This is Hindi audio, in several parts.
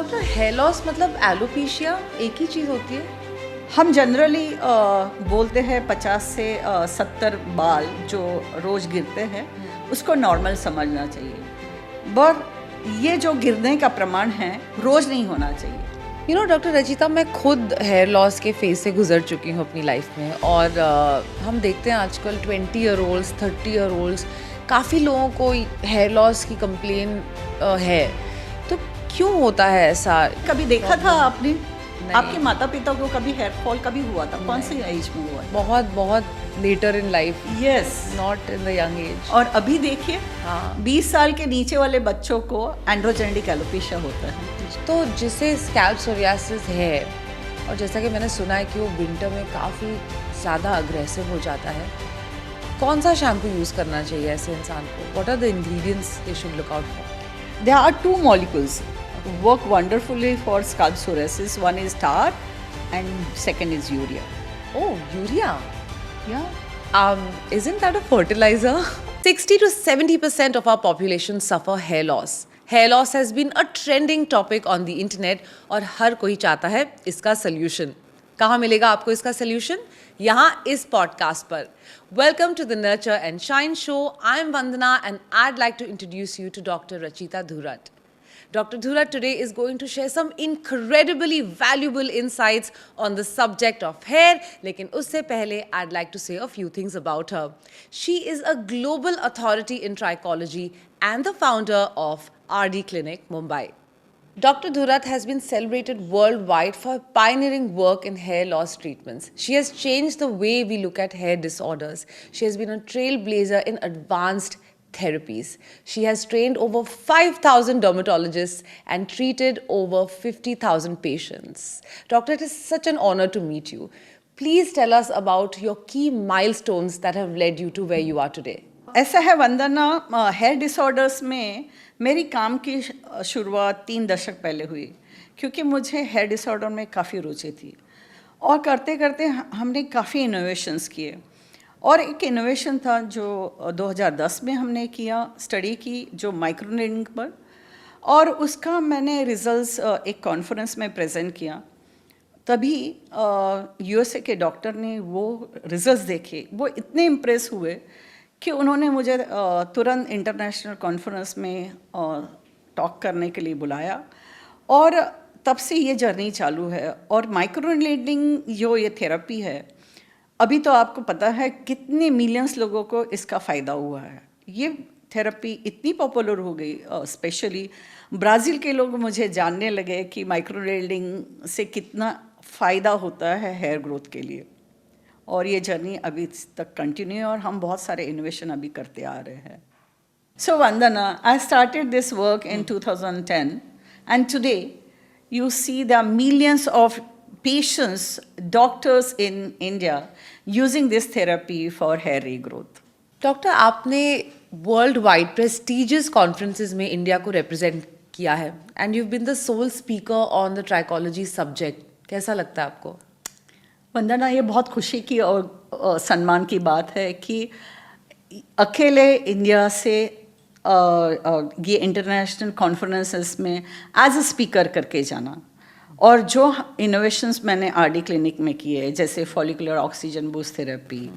डॉक्टर हेयर लॉस मतलब एलोपेशिया एक ही चीज़ होती है? हम जनरली बोलते हैं 50 से 70 बाल जो रोज़ गिरते हैं उसको नॉर्मल समझना चाहिए, पर ये जो गिरने का प्रमाण है रोज़ नहीं होना चाहिए। डॉक्टर रचिता, मैं खुद हेयर लॉस के फेज से गुजर चुकी हूँ अपनी लाइफ में और हम देखते हैं आजकल 20 ईयर ओल्ड्स 30 ईयर ओल्ड्स काफ़ी लोगों को हेयर लॉस की कंप्लेन है। तो क्यों होता है ऐसा? कभी देखा था आपने? नहीं। आपके माता पिता को कभी हेयर फॉल कभी हुआ था? कौन से एज में हुआ? बहुत बहुत later in life, yes, not in the young age. और अभी देखिए हाँ, 20 साल के नीचे वाले बच्चों को एंड्रोजेनिक एलोपेशिया होता है। तो जिसे स्कैल्प सोरियासिस है और जैसा कि मैंने सुना है कि वो विंटर में काफ़ी ज़्यादा अग्रेसिव हो जाता है, कौन सा शैम्पू यूज़ करना चाहिए ऐसे इंसान को? What are the ingredients they should look out for? There are two molecules work wonderfully for scalp psoriasis. One is tar and second is urea. Oh, urea. Yeah. Isn't that a fertilizer? 60 to 70% of our population suffer hair loss. Hair loss has been a trending topic on the internet और हर कोई चाहता है इसका solution. कहाँ मिलेगा आपको इसका solution? यहाँ इस podcast पर. Welcome to the Nurture and Shine show. I am Vandana and I'd like to introduce you to Dr. Rachita Dhurat. Dr. Dhurat today is going to share some incredibly valuable insights on the subject of hair. लेकिन उससे पहले I'd like to say a few things about her. She is a global authority in trichology and the founder of RD Clinic, Mumbai. Dr. Dhurat has been celebrated worldwide for pioneering work in hair loss treatments. She has changed the way we look at hair disorders. She has been a trailblazer in advanced therapies. She has trained over 5,000 dermatologists and treated over 50,000 patients. Doctor, it is such an honor to meet you. Please tell us about your key milestones that have led you to where you are today. ऐसा है वंदना, हेयर डिसऑर्डर्स में मेरी काम की शुरुआत 3 दशक पहले हुई, क्योंकि मुझे हेयर डिसऑर्डर में काफ़ी रुचि थी और करते करते हमने काफ़ी इनोवेशंस किए। और एक इनोवेशन था जो 2010 में हमने किया, स्टडी की जो माइक्रोनेडिंग पर, और उसका मैंने रिजल्ट्स एक कॉन्फ्रेंस में प्रेजेंट किया। तभी यूएसए के डॉक्टर ने वो रिजल्ट्स देखे, वो इतने इम्प्रेस हुए कि उन्होंने मुझे तुरंत इंटरनेशनल कॉन्फ्रेंस में टॉक करने के लिए बुलाया और तब से ये जर्नी चालू है। और माइक्रोनेडिंग जो ये थेरेपी है, अभी तो आपको पता है कितने मिलियंस लोगों को इसका फ़ायदा हुआ है। ये थेरेपी इतनी पॉपुलर हो गई, स्पेशली ब्राज़ील के लोग मुझे जानने लगे कि माइक्रोनेडिंग से कितना फ़ायदा होता है हेयर ग्रोथ के लिए। और ये जर्नी अभी तक कंटिन्यू है और हम बहुत सारे इनोवेशन अभी करते आ रहे हैं। So Vandana, I started this work in 2010 and today you see there are millions of patients, doctors in India using this therapy for hair regrowth. Doctor, आपने वर्ल्ड वाइड प्रेस्टिजियस कॉन्फ्रेंसेस में इंडिया को रिप्रेजेंट किया है and you been the sole speaker on the trichology subject. कैसा लगता है आपको? वंदना, ये बहुत खुशी की और सम्मान की बात है कि अकेले इंडिया से ये इंटरनेशनल कॉन्फ्रेंसेस में एज अ स्पीकर करके जाना, और जो इनोवेशंस मैंने आरडी क्लिनिक में किए, जैसे follicular oxygen boost therapy,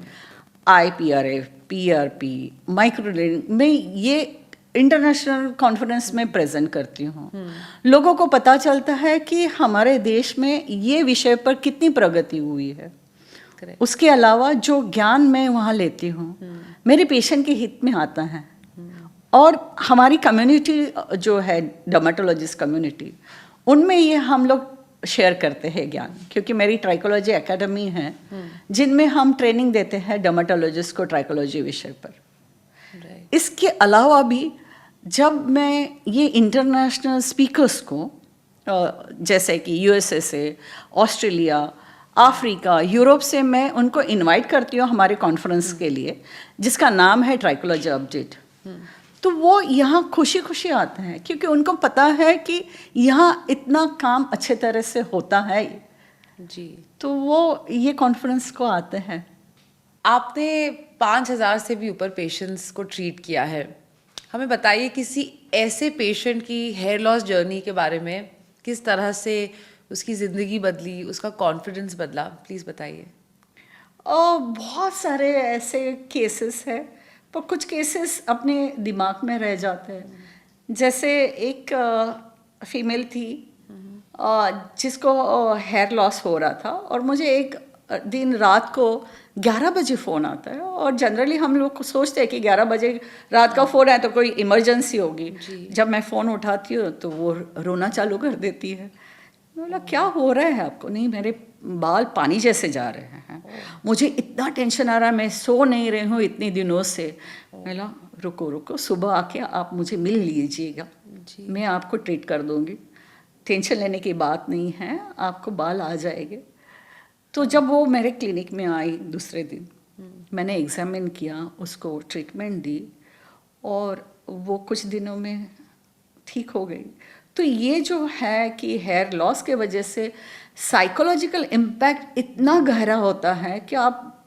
IPRF, PRP, माइक्रोनेडिंग में, ये इंटरनेशनल कॉन्फ्रेंस में प्रेजेंट करती हूँ। लोगों को पता चलता है कि हमारे देश में ये विषय पर कितनी प्रगति हुई है। उसके अलावा जो ज्ञान मैं वहाँ लेती हूँ मेरे पेशेंट के हित में आता है, और हमारी कम्युनिटी जो है डर्मेटोलॉजिस्ट कम्युनिटी, उनमें ये हम लोग शेयर करते हैं ज्ञान, क्योंकि मेरी ट्राइकोलॉजी एकेडमी है जिनमें हम ट्रेनिंग देते हैं डर्मेटोलॉजिस्ट को ट्राइकोलॉजी विषय पर। इसके अलावा भी जब मैं ये इंटरनेशनल स्पीकर्स को जैसे कि यूएसए से, ऑस्ट्रेलिया, अफ्रीका, यूरोप से मैं उनको इनवाइट करती हूँ हमारे कॉन्फ्रेंस के लिए, जिसका नाम है ट्राइकोलॉजी अपडेट, तो वो यहाँ खुशी खुशी आते हैं, क्योंकि उनको पता है कि यहाँ इतना काम अच्छे तरह से होता है जी, तो वो ये कॉन्फ्रेंस को आते हैं। आपने 5,000 से भी ऊपर पेशेंट्स को ट्रीट किया है। हमें बताइए किसी ऐसे पेशेंट की हेयर लॉस जर्नी के बारे में किस तरह से उसकी ज़िंदगी बदली, उसका कॉन्फिडेंस बदला, प्लीज़ बताइए। बहुत सारे ऐसे केसेस है, पर कुछ केसेस अपने दिमाग में रह जाते हैं। जैसे एक फीमेल थी जिसको हेयर लॉस हो रहा था, और मुझे एक दिन रात को 11 बजे फ़ोन आता है, और जनरली हम लोग सोचते हैं कि 11 बजे रात का फ़ोन आए तो कोई इमरजेंसी होगी। जब मैं फ़ोन उठाती हूँ तो वो रोना चालू कर देती है। मैं बोला क्या हो रहा है आपको? नहीं, मेरे बाल पानी जैसे जा रहे हैं, मुझे इतना टेंशन आ रहा है, मैं सो नहीं रही हूँ इतने दिनों से। बोला रुको रुको, सुबह आके आप मुझे मिल लीजिएगा, मैं आपको ट्रीट कर दूँगी, टेंशन लेने की बात नहीं है, आपको बाल आ जाएंगे। तो जब वो मेरे क्लिनिक में आई दूसरे दिन, मैंने एग्जामिन किया, उसको ट्रीटमेंट दी, और वो कुछ दिनों में ठीक हो गई। तो ये जो है कि हेयर लॉस के वजह से साइकोलॉजिकल इम्पैक्ट इतना गहरा होता है कि आप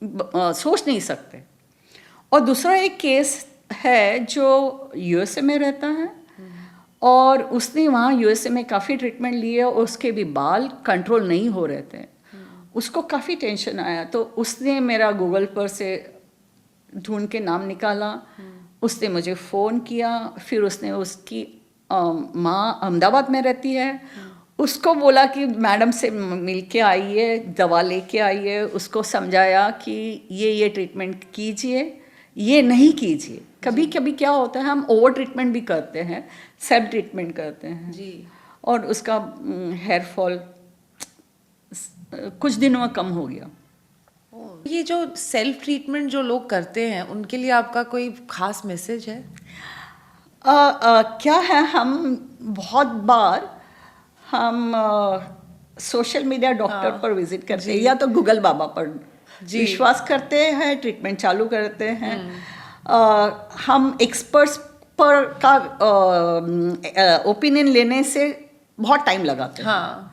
सोच नहीं सकते। और दूसरा एक केस है जो यूएसए में रहता है, और उसने वहाँ यूएसए में काफ़ी ट्रीटमेंट लिए, और उसके भी बाल कंट्रोल नहीं हो रहे थे। उसको काफ़ी टेंशन आया, तो उसने मेरा गूगल पर से ढूंढ के नाम निकाला, उसने मुझे फ़ोन किया, फिर उसने उसकी माँ अहमदाबाद में रहती है, उसको बोला कि मैडम से मिल के आइए, दवा लेके आइए, उसको समझाया कि ये ट्रीटमेंट कीजिए, ये नहीं कीजिए। कभी कभी क्या होता है, हम ओवर ट्रीटमेंट भी करते हैं, सेल्फ ट्रीटमेंट करते हैं जी, और उसका हेयर फॉल कुछ दिनों में कम हो गया। ये जो सेल्फ ट्रीटमेंट जो लोग करते हैं उनके लिए आपका कोई खास मैसेज है? क्या है, हम बहुत बार हम सोशल मीडिया डॉक्टर पर विजिट करते हैं, या तो गूगल बाबा पर विश्वास करते हैं, ट्रीटमेंट चालू करते हैं। हम एक्सपर्ट्स पर का ओपिनियन लेने से बहुत टाइम लगाते हैं। हाँ,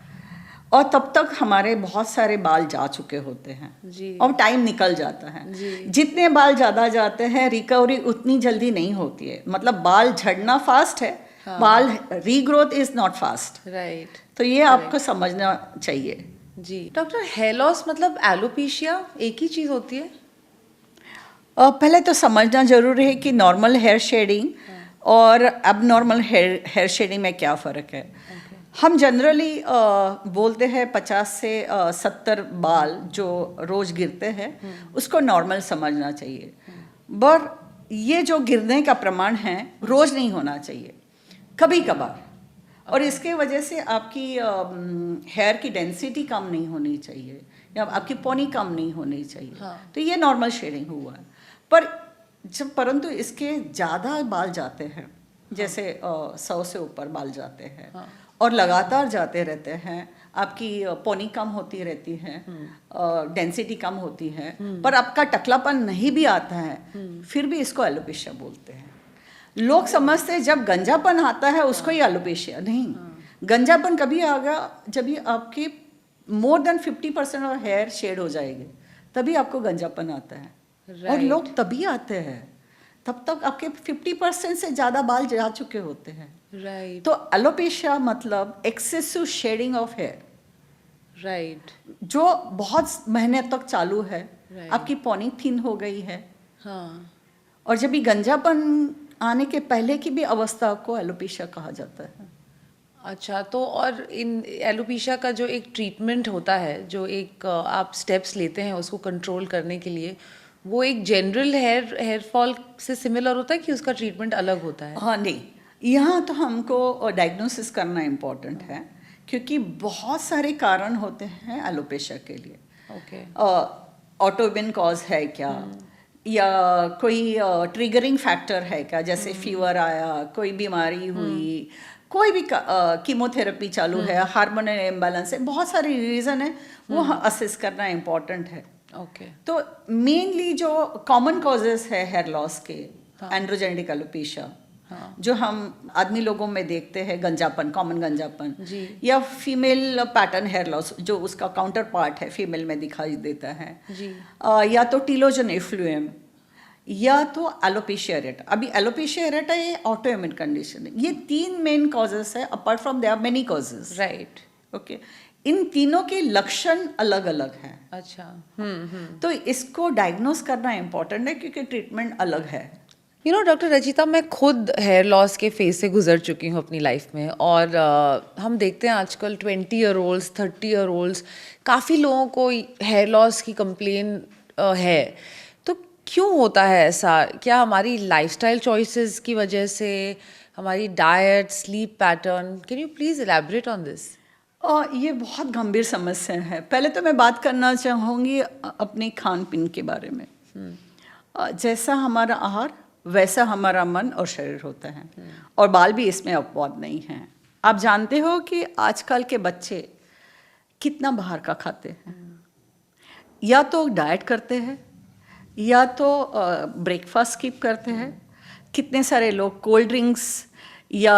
और तब तक हमारे बहुत सारे बाल जा चुके होते हैं जी, और टाइम निकल जाता है। जी। जितने बाल ज़्यादा जाते हैं, रिकवरी उतनी जल्दी नहीं होती है। मतलब बाल झड़ना फास्ट है, हाँ। बाल regrowth is not fast. Right, तो ये आपको समझना चाहिए। जी। डॉक्टर, हेयर लॉस मतलब एलोपेशिया एक ही चीज़ होती है? पहले तो समझना जरूरी है कि नॉर्मल हेयर शेडिंग और एबनॉर्मल हेयर शेडिंग में क्या फ़र्क है। हम जनरली बोलते हैं 50 से 70 बाल जो रोज़ गिरते हैं उसको नॉर्मल समझना चाहिए। पर ये जो गिरने का प्रमाण है रोज़ नहीं होना चाहिए, कभी कभार। और इसके वजह से आपकी हेयर की डेंसिटी कम नहीं होनी चाहिए, या आपकी पोनी कम नहीं होनी चाहिए। हाँ। तो ये नॉर्मल शेडिंग हुआ है। परंतु इसके ज़्यादा बाल जाते हैं, जैसे 100 से ऊपर बाल जाते हैं, हाँ। और लगातार जाते रहते हैं, आपकी पोनी कम होती रहती है, डेंसिटी कम होती है, पर आपका टकलापन नहीं भी आता है, फिर भी इसको एलोपेशिया बोलते हैं। लोग समझते हैं जब गंजापन आता है उसको ही एलोपेशिया। नहीं, गंजापन कभी आएगा जब ये आपकी more than 50% of hair shed हो जाएगी, तभी आपको गंजापन आता है। और लोग तभी आते हैं, तब तक आपके 50% से ज़्यादा बाल जा चुके होते हैं। राइट, तो एलोपेशिया मतलब excessive shedding of hair, right, जो बहुत महीने तक चालू है। Right. आपकी पॉनी थिन हो गई है, हाँ, और जब ये गंजापन आने के पहले की भी अवस्था को एलोपेशिया कहा जाता है। अच्छा। तो और इन एलोपेशिया का जो एक ट्रीटमेंट होता है, जो एक आप स्टेप्स लेते हैं उसको कंट्रोल करने के लिए, वो एक जनरल हेयर फॉल से सिमिलर होता है कि उसका ट्रीटमेंट अलग होता है? हाँ, नहीं, यहाँ तो हमको डायग्नोसिस करना इम्पोर्टेंट है, क्योंकि बहुत सारे कारण होते हैं एलोपेशिया के लिए। ओके, ऑटोइम्यून कॉज है क्या, या कोई ट्रिगरिंग फैक्टर है क्या, जैसे फीवर आया, कोई बीमारी हुई, कोई भी कीमोथेरेपी चालू है, हार्मोनल इम्बैलेंस है, बहुत सारे रीज़न है, वो असेस करना इम्पोर्टेंट है। ओके, तो मेनली जो कॉमन कॉजेस है हेयर लॉस के, एंड्रोजेनेटिक एलोपेशिया, जो हम आदमी लोगों में देखते हैं, गंजापन, कॉमन गंजापन, या फीमेल पैटर्न हेयर लॉस जो उसका काउंटर पार्ट है फीमेल में दिखाई देता है, जी, या तो टीलोजन इफ्लुएम, या तो एलोपेशिया एरेटा। अभी एलोपेशिया एरेटा ये ऑटोइम्यून कंडीशन है। ये 3 मेन कॉजेस है, apart from there are many causes. Right. Okay, इन तीनों के लक्षण अलग अलग हैं। अच्छा। तो इसको डायग्नोस करना इम्पोर्टेंट है क्योंकि ट्रीटमेंट अलग है। डॉक्टर रचिता, मैं खुद हेयर लॉस के फेज से गुजर चुकी हूँ अपनी लाइफ में, और हम देखते हैं आजकल 20 ईयर ओल्ड्स, 30 ईयर ओल्ड्स, काफ़ी लोगों को हेयर लॉस की कंप्लेन है। तो क्यों होता है ऐसा? क्या हमारी लाइफस्टाइल चॉइसेस की वजह से, हमारी diet, sleep pattern? Can you please elaborate on this? और ये बहुत गंभीर समस्या है। पहले तो मैं बात करना चाहूँगी अपने खान पीन के बारे में। जैसा हमारा आहार वैसा हमारा मन और शरीर होता है, और बाल भी इसमें अपवाद नहीं हैं। आप जानते हो कि आजकल के बच्चे कितना बाहर का खाते हैं। या तो डाइट करते हैं, या तो ब्रेकफास्ट स्किप करते हैं। कितने सारे लोग कोल्ड ड्रिंक्स या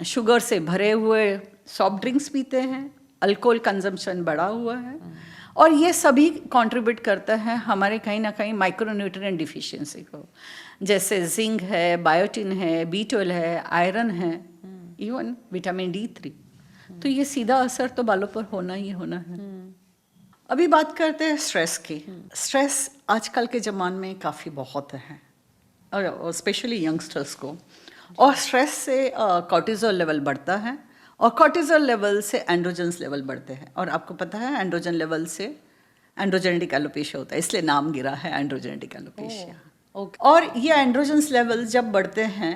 शुगर से भरे हुए सॉफ्ट ड्रिंक्स पीते हैं। अल्कोहल कंजम्पशन बढ़ा हुआ है, और ये सभी कंट्रीब्यूट करता है हमारे कहीं ना कहीं माइक्रोन्यूट्रिएंट डिफिशियंसी को। जैसे जिंक है, बायोटिन है, B12 है, आयरन है, इवन विटामिन D3। तो ये सीधा असर तो बालों पर होना ही होना है। अभी बात करते हैं स्ट्रेस की। स्ट्रेस आजकल के ज़माने में काफ़ी बहुत है, और स्पेशली यंगस्टर्स को। और स्ट्रेस से कॉर्टिसोल लेवल बढ़ता है, और कॉर्टिसोल लेवल से एंड्रोजन्स लेवल बढ़ते हैं। और आपको पता है एंड्रोजन लेवल से एंड्रोजेनेटिक एलोपेशिया होता है, इसलिए नाम गिरा है एंड्रोजेनेटिक एलोपेशिया। और ये एंड्रोजन्स लेवल जब बढ़ते हैं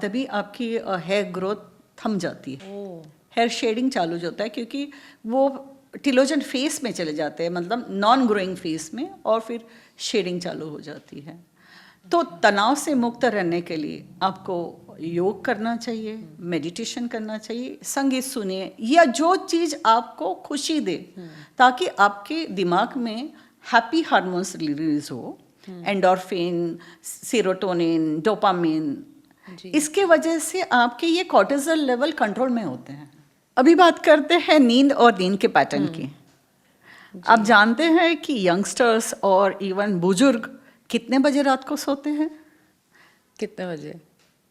तभी आपकी हेयर ग्रोथ थम जाती है। हेयर शेडिंग चालू हो जाता है, क्योंकि वो टिलोजन फेस में चले जाते हैं, मतलब नॉन ग्रोइंग फेस में, और फिर शेडिंग चालू हो जाती है। तो तनाव से मुक्त रहने के लिए आपको योग करना चाहिए, मेडिटेशन करना चाहिए, संगीत सुनिए, या जो चीज़ आपको खुशी दे, ताकि आपके दिमाग में हैप्पी हार्मोन्स रिलीज हो, एंडोर्फिन, सेरोटोनिन, डोपामिन। इसके वजह से आपके ये कॉर्टिसोल लेवल कंट्रोल में होते हैं। अभी बात करते हैं नींद और नींद के पैटर्न की। आप जानते हैं कि यंगस्टर्स और इवन बुजुर्ग कितने बजे रात को सोते हैं? कितने बजे?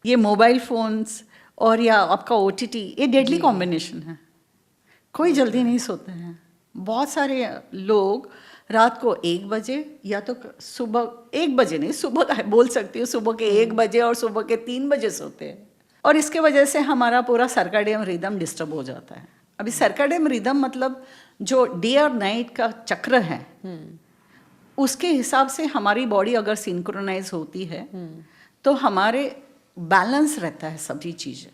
ये मोबाइल फोन्स और या आपका OTT, ये डेडली कॉम्बिनेशन है। कोई जल्दी नहीं सोते हैं। बहुत सारे लोग रात को 1 बजे, या तो सुबह 1 बजे नहीं, सुबह का बोल सकती हूँ, सुबह के 1 बजे और सुबह के 3 बजे सोते हैं। और इसके वजह से हमारा पूरा सर्काडियम रिदम डिस्टर्ब हो जाता है। अभी सर्काडियम रिदम मतलब जो डे और नाइट का चक्र है, उसके हिसाब से हमारी बॉडी अगर सिंक्रोनाइज होती है तो हमारे बैलेंस रहता है सभी चीज़ें।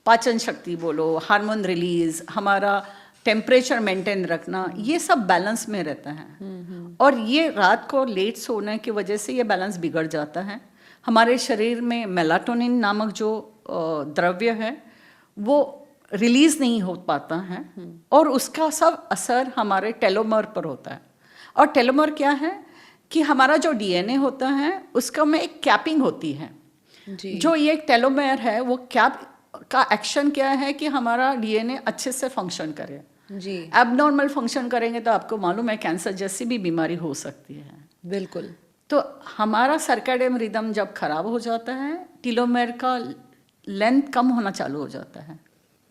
पाचन शक्ति बोलो, हार्मोन रिलीज, हमारा टेम्परेचर मेंटेन रखना, ये सब बैलेंस में रहता है। और ये रात को लेट सोने की वजह से ये बैलेंस बिगड़ जाता है। हमारे शरीर में मेलाटोनिन नामक जो द्रव्य है वो रिलीज नहीं हो पाता है, और उसका सब असर हमारे टेलोमर पर होता है। और टेलोमर क्या है कि हमारा जो DNA होता है उसका में एक कैपिंग होती है जी। जो ये एक टेलोमेयर है, वो कैप का एक्शन क्या है कि हमारा DNA अच्छे से फंक्शन करे जी। एबनॉर्मल फंक्शन करेंगे तो आपको मालूम है कैंसर जैसी भी बीमारी हो सकती है। बिल्कुल। तो हमारा सर्काडियम रिदम जब खराब हो जाता है, टेलोमेयर का लेंथ कम होना चालू हो जाता है।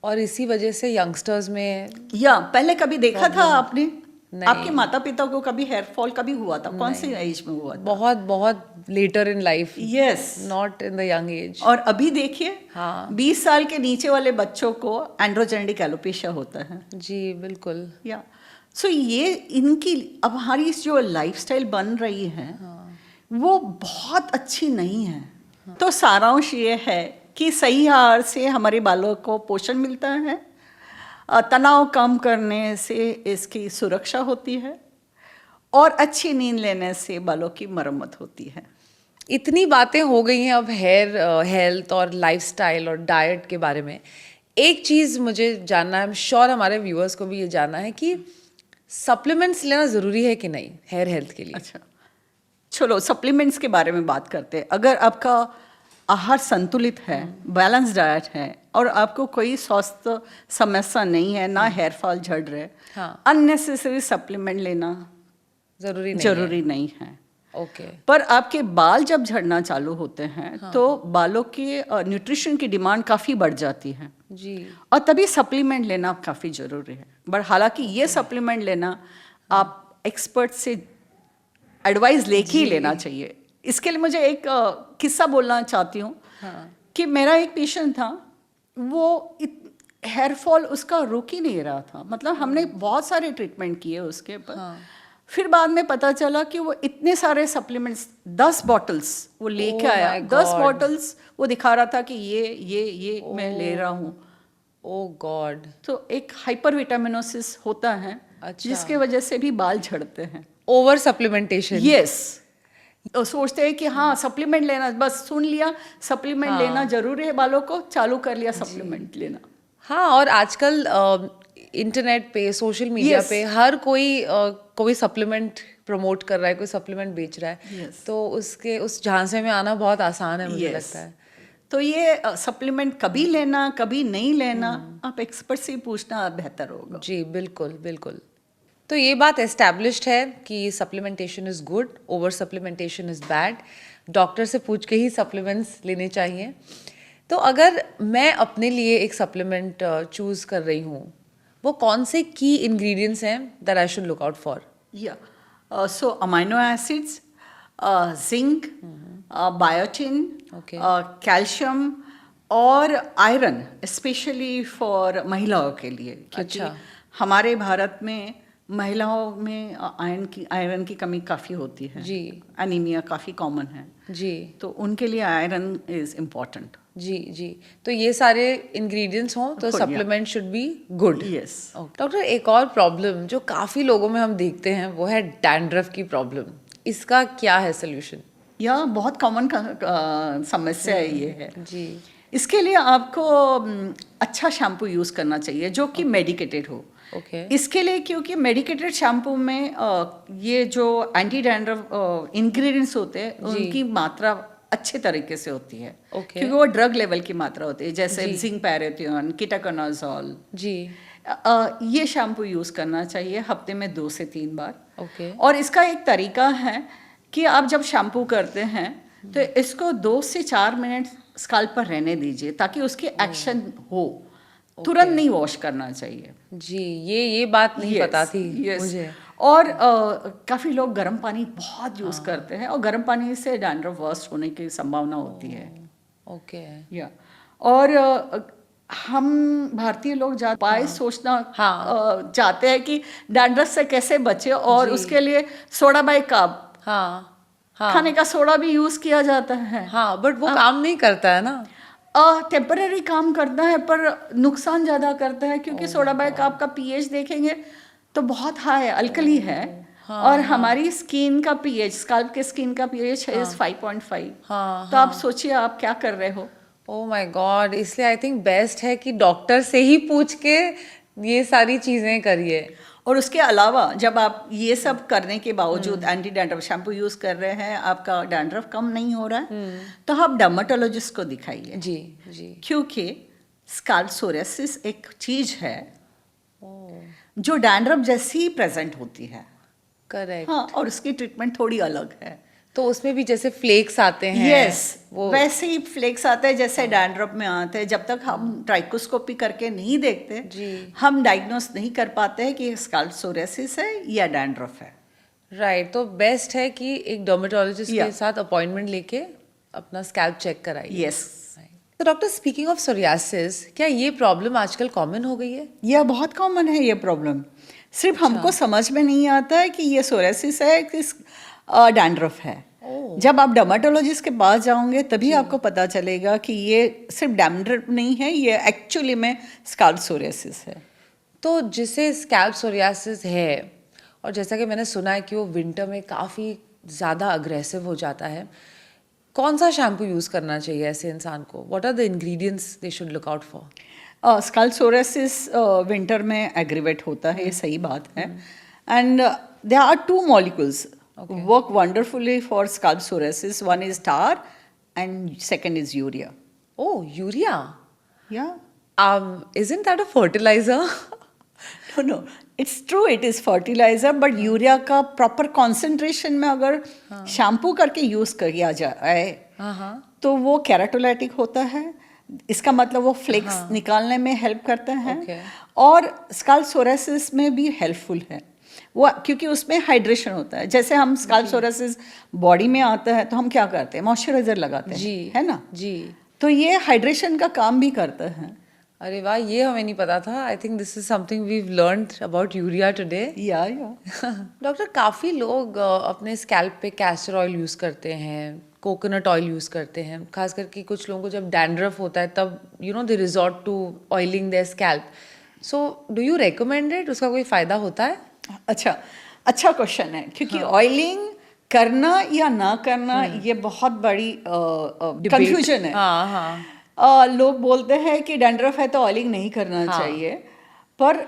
और इसी वजह से यंगस्टर्स में, या पहले कभी देखा था आपने? नहीं। आपके माता पिता को कभी हेयर फॉल कभी हुआ था? कौन से एज में हुआ था? बहुत बहुत later in life. Yes, not in the young age. और अभी देखिए, हाँ। 20 साल के नीचे वाले बच्चों को एंड्रोजेनेटिक एलोपेशिया होता है। जी बिल्कुल। या सो ये इनकी अब हमारी जो लाइफस्टाइल बन रही है वो बहुत अच्छी नहीं है। तो सारांश ये है कि सही आहार से हमारे बालों को पोषण मिलता है, तनाव कम करने से इसकी सुरक्षा होती है, और अच्छी नींद लेने से बालों की मरम्मत होती है। इतनी बातें हो गई हैं अब हेयर हेल्थ और लाइफस्टाइल और डाइट के बारे में। एक चीज़ मुझे जानना है, आई एम श्योर हमारे व्यूअर्स को भी ये जानना है कि सप्लीमेंट्स लेना ज़रूरी है कि नहीं हेयर हेल्थ के लिए? अच्छा, चलो सप्लीमेंट्स के बारे में बात करते हैं। अगर आपका आहार संतुलित है, बैलेंस डाइट है, और आपको कोई स्वास्थ्य समस्या नहीं है, ना हेयर फॉल झड़ रहे, हाँ। अननेसेसरी सप्लीमेंट लेना ज़रूरी नहीं जरूरी नहीं है। ओके पर आपके बाल जब झड़ना चालू होते हैं तो बालों के न्यूट्रिशन की डिमांड काफ़ी बढ़ जाती है जी और तभी सप्लीमेंट लेना काफ़ी ज़रूरी है। बट हालांकि ये सप्लीमेंट लेना आप एक्सपर्ट से एडवाइस लेके ही लेना चाहिए। इसके लिए मुझे एक किस्सा बोलना चाहती हूँ कि मेरा एक पेशेंट था, वो हेयर फॉल उसका रुक ही नहीं रहा था। मतलब हमने बहुत सारे ट्रीटमेंट किए उसके ऊपर। फिर बाद में पता चला कि वो इतने सारे सप्लीमेंट्स 10 बॉटल्स वो लेके Oh आया। my 10 God. बॉटल्स वो दिखा रहा था कि ये मैं ले रहा हूँ। ओ गॉड तो एक हाइपर विटामिनोसिस होता है अच्छा। जिसके वजह से भी बाल झड़ते हैं। ओवर सप्लीमेंटेशन यस सोचते हैं कि हाँ सप्लीमेंट लेना, बस सुन लिया सप्लीमेंट लेना जरूरी है बालों को, चालू कर लिया सप्लीमेंट लेना। हाँ और आजकल इंटरनेट पे सोशल मीडिया Yes. पे हर कोई सप्लीमेंट प्रमोट कर रहा है, कोई सप्लीमेंट बेच रहा है Yes. तो उसके उस झांसे में आना बहुत आसान है मुझे Yes. लगता है। तो ये सप्लीमेंट कभी लेना कभी नहीं लेना आप एक्सपर्ट से पूछना बेहतर होगा। जी बिल्कुल बिल्कुल। तो ये बात एस्टैब्लिश्ड है कि supplementation is good, over supplementation is bad. Doctor से पूछ के ही सप्लीमेंट्स लेने चाहिए। तो अगर मैं अपने लिए एक सप्लीमेंट चूज़ कर रही हूँ, वो कौन से की इंग्रेडिएंट्स हैं that I should look out for? Yeah. So amino acids, zinc, biotin, Okay. calcium और आयरन स्पेशली फॉर महिलाओं के लिए, क्योंकि अच्छा। हमारे भारत में महिलाओं में आयरन की कमी काफ़ी होती है। जी। एनीमिया काफ़ी कॉमन है, जी तो उनके लिए आयरन इज़ इम्पॉर्टेंट। जी जी। तो ये सारे इंग्रेडिएंट्स हों तो Good, supplement should be good. Yes. Doctor एक और प्रॉब्लम जो काफ़ी लोगों में हम देखते हैं वो है डैंड्रफ की प्रॉब्लम। इसका क्या है सोल्यूशन? यह बहुत कॉमन समस्या है ये है। जी इसके लिए आपको अच्छा शैम्पू यूज़ करना चाहिए जो कि मेडिकेटेड हो। ओके इसके लिए क्योंकि मेडिकेटेड शैम्पू में ये जो एंटी डैंड्रफ इंग्रेडिएंट्स होते हैं उनकी मात्रा अच्छे तरीके से होती है। Okay. क्योंकि वो ड्रग लेवल की मात्रा होती है, जैसे जी। Zinc पैरेथियन, ketoconazole. जी ये शैम्पू यूज़ करना चाहिए हफ्ते में 2 से 3 बार। ओके और इसका एक तरीका है कि आप जब शैम्पू करते हैं तो इसको 2 से 4 मिनट स्काल्प पर रहने दीजिए ताकि उसकी एक्शन हो। तुरंत नहीं वॉश करना चाहिए। जी ये बात नहीं पता थी मुझे। और काफ़ी लोग गर्म पानी बहुत यूज़ करते हैं और गर्म पानी से डैंड्रफ वर्स्ट होने की संभावना होती है। ओके या और हम भारतीय लोग उपाय सोचना चाहते हैं कि डैंड्रफ से कैसे बचे, और उसके लिए सोडा बाइकार्ब खाने का सोडा भी यूज़ किया जाता है। हाँ बट वो काम नहीं करता है ना। टेम्पररी काम करता है पर नुकसान ज़्यादा करता है, क्योंकि सोडा बाइकार्ब का पीएच देखेंगे तो बहुत हाई अल्कली है। और हमारी स्किन का पीएच, स्काल्प के स्किन का पीएच है 5.5। तो आप सोचिए आप क्या कर रहे हो। ओह माय गॉड, इसलिए आई थिंक बेस्ट है कि डॉक्टर से ही पूछ के ये सारी चीज़ें करिए। और उसके अलावा जब आप ये सब करने के बावजूद एंटी डैंड्रफ शैम्पू यूज़ कर रहे हैं, आपका डैंड्रफ कम नहीं हो रहा है, तो आप डर्मेटोलॉजिस्ट को दिखाइए। जी जी। क्योंकि स्काल्प सोरियासिस एक चीज़ है जो डैंड्रफ जैसी ही प्रेजेंट होती है। करेक्ट। हाँ, और उसकी ट्रीटमेंट थोड़ी अलग है। तो उसमें भी जैसे फ्लेक्स आते हैं। यस, वैसे ही फ्लेक्स आते हैं जैसे डैंड्रफ में आते हैं। जब तक हम ट्राइकोस्कोपी करके नहीं देखते हम डायग्नोस नहीं कर पाते हैं कि स्काल्प सोरियासिस है या डैंड्रफ है। राइट, तो बेस्ट है कि एक डर्मेटोलॉजिस्ट के साथ अपॉइंटमेंट लेके अपना स्कैल्प चेक कराइए। यस। तो डॉक्टर स्पीकिंग ऑफ सोरियासिस, क्या ये प्रॉब्लम आजकल कॉमन हो गई है? यह बहुत कॉमन है ये प्रॉब्लम। सिर्फ हमको समझ में नहीं आता है कि ये सोरियासिस है कि डैंड्रफ है। जब आप डर्मेटोलॉजिस्ट के पास जाओगे तभी आपको पता चलेगा कि ये सिर्फ डैंड्रफ नहीं है, ये एक्चुअली में स्काल्प सोरियासिस है। तो जिसे स्कैल्प सोरियासिस है, और जैसा कि मैंने सुना है कि वो विंटर में काफ़ी ज़्यादा अग्रेसिव हो जाता है, कौन सा शैम्पू यूज़ करना चाहिए ऐसे इंसान को? What are the ingredients they should look out for? Scalp psoriasis winter में एग्रीवेट होता है, ये सही बात है। And there are 2 molecules work wonderfully for scalp psoriasis. One is tar and second is urea. Oh, urea. Yeah. Isn't that a fertilizer? No. It's true, it is fertilizer, but urea का प्रॉपर कॉन्सेंट्रेशन में अगर शैम्पू करके यूज़ किया जाए तो वो केराटोलाइटिक होता है। इसका मतलब वो फ्लेक्स निकालने में हेल्प करता है और स्काल्प सोरासिस में भी हेल्पफुल है वो, क्योंकि उसमें हाइड्रेशन होता है। जैसे हम स्काल्प सोरासिस बॉडी में आता है तो हम क्या करते हैं, मॉइस्चराइजर लगाते हैं, है ना जी। तो ये हाइड्रेशन का काम भी करता है। अरे वाह, ये हमें नहीं पता था। I think this is something we learned about urea today. Yeah doctor, काफ़ी लोग अपने स्कैल्प पे कैस्टर ऑयल यूज़ करते हैं, कोकोनट ऑयल यूज़ करते हैं। खास करके कुछ लोगों को जब डैंड्रफ होता है तब they resort to oiling their scalp. So do you recommend it? उसका कोई फ़ायदा होता है? अच्छा क्वेश्चन है, क्योंकि ऑयलिंग करना या ना करना ये बहुत बड़ी कंफ्यूजन है। लोग बोलते हैं कि डैंड्रफ है तो ऑयलिंग नहीं करना चाहिए, पर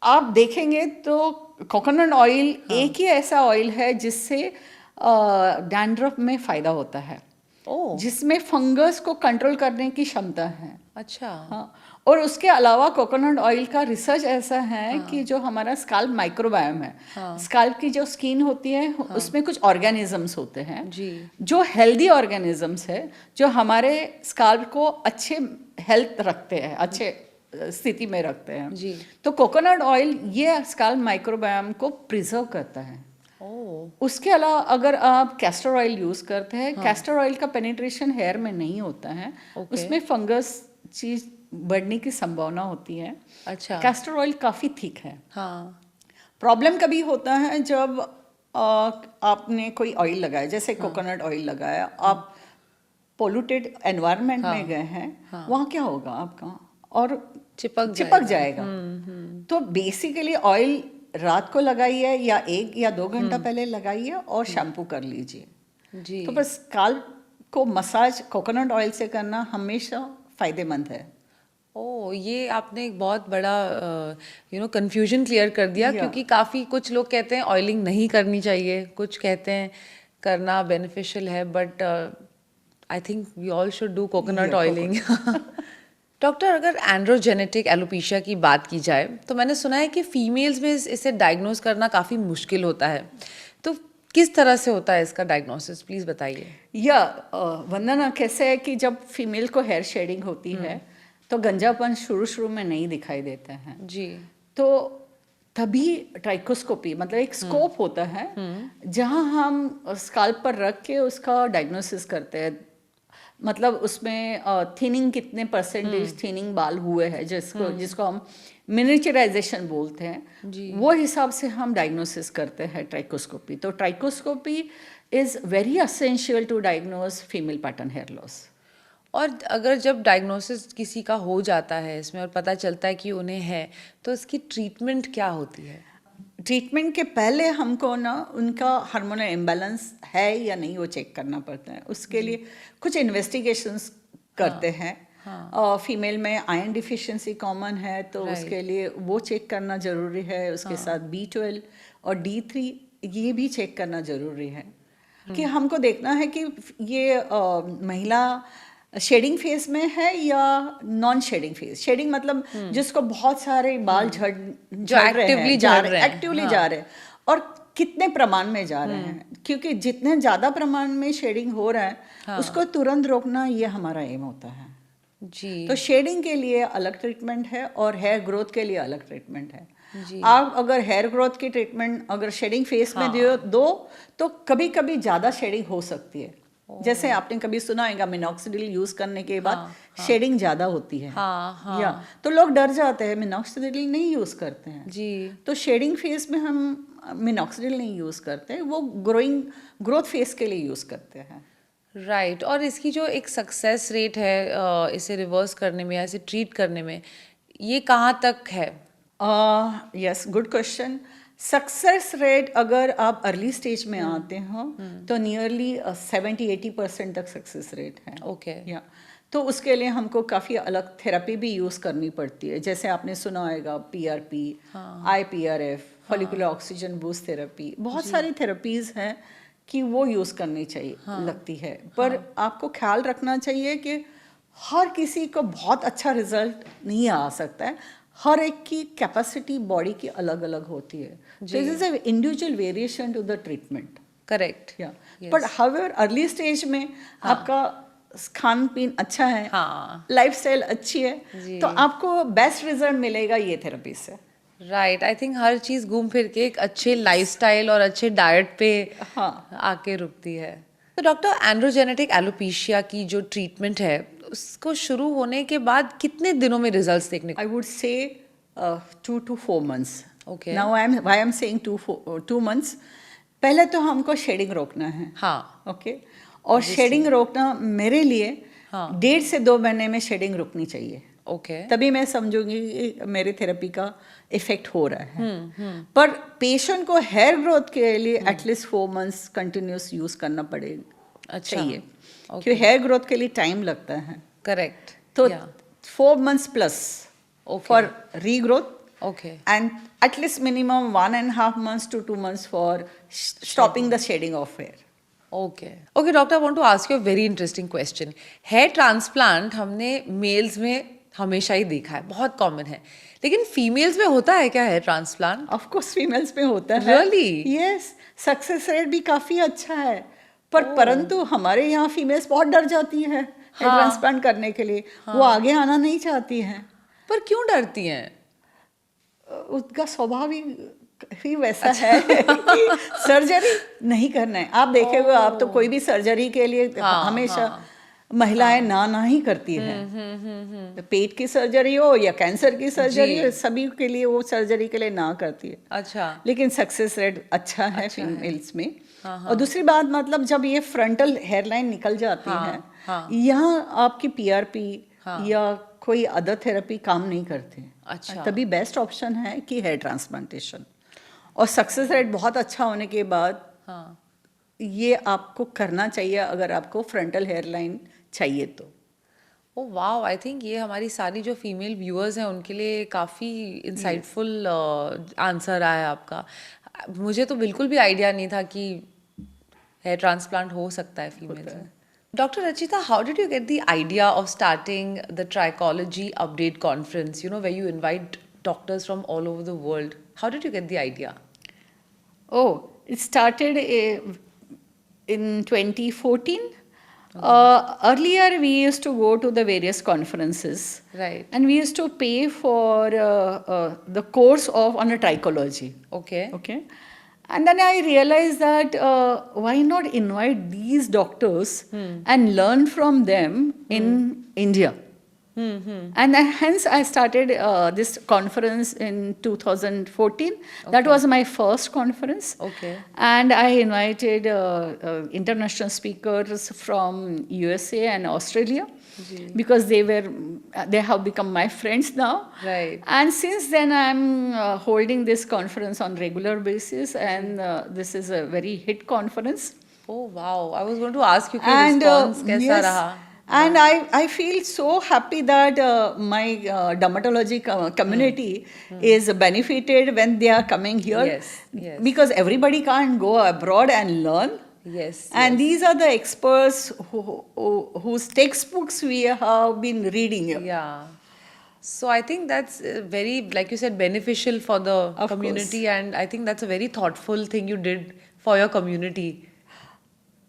आप देखेंगे तो कोकोनट ऑयल एक ही ऐसा ऑयल है जिससे डैंड्रफ में फायदा होता है, जिसमें फंगस को कंट्रोल करने की क्षमता है। अच्छा। हाँ, और उसके अलावा कोकोनट ऑयल का रिसर्च ऐसा है कि जो हमारा स्काल्प माइक्रोबायोम है, स्काल्प की जो स्किन होती है उसमें कुछ ऑर्गेनिजम्स होते हैं जी, जो हेल्दी ऑर्गेनिजम्स है, जो हमारे स्काल्प को अच्छे हेल्थ रखते हैं, अच्छे स्थिति में रखते हैं जी। तो कोकोनट ऑयल ये स्काल्प माइक्रोबायोम को प्रिजर्व करता है। उसके अलावा अगर आप कैस्टर ऑयल यूज करते हैं, कैस्टर ऑयल का पेनिट्रेशन हेयर में नहीं होता है, उसमें फंगस चीज बढ़ने की संभावना होती है। अच्छा। कैस्टर ऑयल काफी थिक है। हाँ। प्रॉब्लम कभी होता है जब आपने कोई ऑयल लगाया, जैसे कोकोनट ऑयल लगाया, आप पोल्यूटेड एनवायरनमेंट में गए हैं, वहाँ क्या होगा आपका, और चिपक जाएगा। तो बेसिकली ऑयल रात को लगाइए या 1 या 2 घंटा पहले लगाइए और शैम्पू कर लीजिए जी। तो बस स्काल्प को मसाज कोकोनट ऑयल से करना हमेशा फायदेमंद है। ये आपने एक बहुत बड़ा कंफ्यूजन क्लियर कर दिया, क्योंकि काफ़ी कुछ लोग कहते हैं ऑयलिंग नहीं करनी चाहिए, कुछ कहते हैं करना बेनिफिशियल है, but I think we all should do coconut oiling. Doctor, अगर एंड्रोजेनेटिक एलोपेशिया की बात की जाए तो मैंने सुना है कि फीमेल्स में इसे डायग्नोज करना काफ़ी मुश्किल होता है, तो किस तरह से होता है इसका डायग्नोसिस, प्लीज़ बताइए। वंदना, कैसे है कि जब फीमेल को हेयर शेडिंग होती है तो गंजापन शुरू में नहीं दिखाई देता है जी, तो तभी ट्राइकोस्कोपी मतलब एक स्कोप होता है जहां हम स्काल्प पर रख के उसका डायग्नोसिस करते हैं। मतलब उसमें थिनिंग कितने परसेंटेज थिनिंग बाल हुए हैं, जिसको हम मिनिचराइजेशन बोलते हैं जी। वो हिसाब से हम डायग्नोसिस करते हैं ट्राइकोस्कोपी। तो trichoscopy is very essential to diagnose female pattern hair loss. और अगर जब डायग्नोसिस किसी का हो जाता है इसमें और पता चलता है कि उन्हें है, तो इसकी ट्रीटमेंट क्या होती है? ट्रीटमेंट के पहले हमको ना उनका हार्मोनल इम्बैलेंस है या नहीं वो चेक करना पड़ता है। उसके लिए कुछ इन्वेस्टिगेशंस करते हैं। और फीमेल में आयरन डिफिशिएंसी कॉमन है तो उसके लिए वो चेक करना ज़रूरी है। उसके साथ B12 और D3 ये भी चेक करना ज़रूरी है कि हमको देखना है कि ये महिला शेडिंग फेज में है या नॉन शेडिंग फेज। शेडिंग मतलब जिसको बहुत सारे बाल झड़ एक्टिवली जा रहे हैं और कितने प्रमाण में जा रहे हैं, क्योंकि जितने ज़्यादा प्रमाण में शेडिंग हो रहा है उसको तुरंत रोकना ये हमारा एम होता है जी। तो शेडिंग के लिए अलग ट्रीटमेंट है और हेयर ग्रोथ के लिए अलग ट्रीटमेंट है जी। आप अगर हेयर ग्रोथ की ट्रीटमेंट अगर शेडिंग फेज में दो तो कभी कभी ज़्यादा शेडिंग हो सकती है। जैसे आपने कभी सुना होगा मिनॉक्सिडिल यूज करने के बाद शेडिंग ज्यादा होती है या तो लोग डर जाते हैं, मिनॉक्सिडिल नहीं यूज करते हैं जी। तो शेडिंग फेज में हम मिनॉक्सिडिल नहीं यूज करते, वो ग्रोथ फेज के लिए यूज करते हैं राइट। और इसकी जो एक सक्सेस रेट है इसे रिवर्स करने में या इसे ट्रीट करने में, ये कहाँ तक है? Yes, good question. Success rate अगर आप अर्ली स्टेज में आते हो तो नियरली 70-80% तक सक्सेस रेट है। ओके या तो उसके लिए हमको काफ़ी अलग थेरेपी भी यूज़ करनी पड़ती है। जैसे आपने सुना होगा PRP, IPRF, follicular oxygen boost therapy, बहुत सारी थेरेपीज़ हैं कि वो यूज़ करनी चाहिए लगती है। पर आपको ख्याल रखना चाहिए कि हर किसी को बहुत अच्छा रिजल्ट नहीं आ सकता है। हर एक की कैपेसिटी बॉडी की अलग अलग होती है, so this is an individual variation to the treatment. Correct. Yeah. But however early stage में आपका खान पीन अच्छा है, हाँ लाइफस्टाइल अच्छी है, जी। तो आपको बेस्ट रिजल्ट मिलेगा ये थेरेपी से। राइट, आई थिंक हर चीज घूम फिर के एक अच्छे लाइफस्टाइल और अच्छे डाइट पे हाँ। आके रुकती है। तो डॉक्टर, एंड्रोजेनेटिक एलोपेशिया की जो ट्रीटमेंट है उसको शुरू होने के बाद कितने दिनों में रिजल्ट्स देखने को? I would say 2 to 4 months. Okay. Now why I'm saying 2 months. पहले तो हमको शेडिंग रोकना है। हाँ ओके और शेडिंग रोकना मेरे लिए हाँ। 1.5 से 2 महीने में शेडिंग रुकनी चाहिए, ओके तभी मैं समझूंगी कि मेरी थेरेपी का इफेक्ट हो रहा है। पर पेशेंट को हेयर ग्रोथ के लिए एटलीस्ट 4 मंथ्स कंटिन्यूस यूज करना पड़ेगा, अच्छा, चाहिए, क्योंकि हेयर ग्रोथ के लिए टाइम लगता है। करेक्ट। तो 4 months plus Okay. for regrowth, okay and at least minimum 1.5 months to 2 months for stopping the shedding of hair. Okay okay doctor, I want to ask you a very interesting question. Hair transplant हमने मेल्स में हमेशा ही देखा है, बहुत कॉमन है, लेकिन फीमेल्स में होता है क्या hair transplant? Of course females में होता है। Really? Yes, सक्सेस रेट भी काफी अच्छा है, पर परंतु हमारे यहाँ फीमेल्स बहुत डर जाती है हेयर ट्रांसप्लांट करने के लिए, वो आगे आना नहीं चाहती हैं। पर क्यों डरती हैं? उसका स्वभाव ही वैसा है कि सर्जरी नहीं करना है। आप देखेंगे, आप तो कोई भी सर्जरी के लिए हमेशा महिलाएं ना ही करती है। पेट की सर्जरी हो या कैंसर की सर्जरी हो, सभी के लिए वो सर्जरी के लिए ना करती है। अच्छा। लेकिन सक्सेस रेट अच्छा है फीमेल्स में। और दूसरी बात, मतलब जब ये फ्रंटल हेयरलाइन निकल जाती है, यहाँ आपकी पीआरपी या कोई अदर थेरेपी काम नहीं करते। अच्छा। तभी बेस्ट ऑप्शन है कि हेयर ट्रांसप्लांटेशन, और सक्सेस रेट बहुत अच्छा होने के बाद ये आपको करना चाहिए अगर आपको फ्रंटल हेयरलाइन चाहिए तो। ओ वाओ, आई थिंक ये हमारी सारी जो फीमेल व्यूअर्स हैं उनके लिए काफ़ी इंसाइटफुल आंसर आया आपका। मुझे तो बिल्कुल भी आइडिया नहीं था कि हेयर ट्रांसप्लांट हो सकता है फीमेल्स में। Dr. Rachita, how did you get the idea of starting the Trichology Update Conference, you know, where you invite doctors from all over the world? How did you get the idea? Oh, it started in 2014. Earlier, we used to go to the various conferences. Right. And we used to pay for the course on a trichology. Okay. Okay. And then I realized that why not invite these doctors and learn from them in India. And hence I started this conference in 2014. That was my first conference. Okay. And I invited international speakers from USA and Australia, because they have become my friends now. Right. And since then I'm holding this conference on regular basis, and this is a very hit conference. Oh wow, I was going to ask you कि response कैसा रहा? And I feel so happy that my dermatology community is benefited when they are coming here. Yes, yes. Because everybody can't go abroad and learn. Yes. And these are the experts whose textbooks we have been reading. Yeah. So I think that's very, like you said, beneficial for the community, and I think that's a very thoughtful thing you did for your community.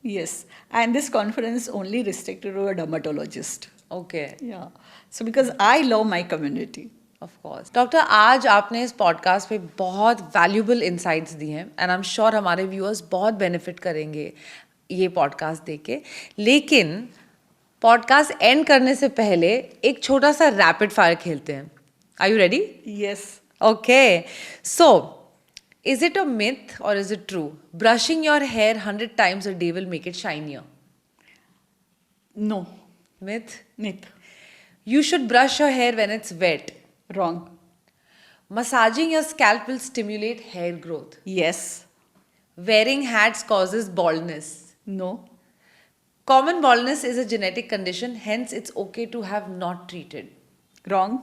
Yes, and this conference only restricted to a dermatologist. Okay. Yeah. So because I love my community. Of course. Doctor, आज आपने इस पॉडकास्ट पे बहुत वैल्यूबल इंसाइट्स दिए हैं, एंड आई एम श्योर हमारे व्यूअर्स बहुत बेनिफिट करेंगे ये पॉडकास्ट देख के। लेकिन पॉडकास्ट एंड करने से पहले एक छोटा सा रैपिड फायर खेलते हैं। Are you ready? Yes. Okay, so is it a myth और is it true? Brushing your hair 100 times a day will make it shinier. No. Myth? Myth. You should brush your hair when it's wet. Wrong. Massaging your scalp will stimulate hair growth. Yes. Wearing hats causes baldness. No. Common baldness is a genetic condition, hence it's okay to have not treated. Wrong.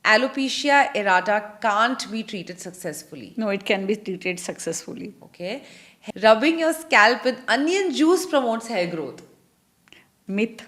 Alopecia areata can't be treated successfully. No, it can be treated successfully. Okay. Rubbing your scalp with onion juice promotes hair growth. Myth.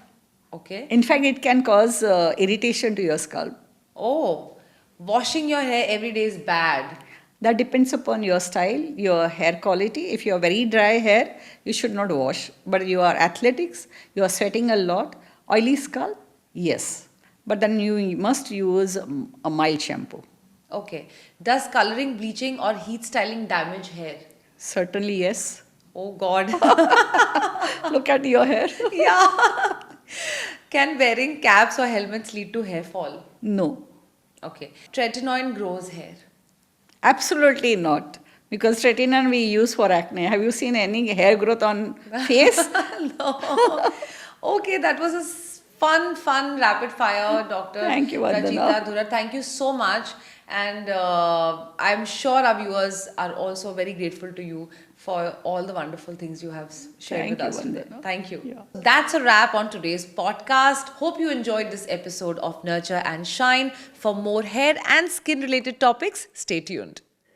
Okay. In fact, it can cause irritation to your scalp. Oh, Washing your hair every day is bad. That depends upon your style, your hair quality. If you have very dry hair, you should not wash. But you are athletics, you are sweating a lot, oily scalp, yes. But then you must use a mild shampoo. Okay. Does coloring, bleaching, or heat styling damage hair? Certainly, yes. Oh God. Look at your hair. Yeah. Can wearing caps or helmets lead to hair fall? No, Okay. Tretinoin grows hair. absolutely not. Because tretinoin we use for acne. Have you seen any hair growth on face? No. Okay, that was a fun rapid fire, Dr. Thank you, Vandana. Rajita Dhura. Thank you so much. And I'm sure our viewers are also very grateful to you for all the wonderful things you have shared Thank with you, us today. Vandana. Thank you. Yeah. That's a wrap on today's podcast. Hope you enjoyed this episode of Nurture and Shine. For more hair and skin related topics, stay tuned.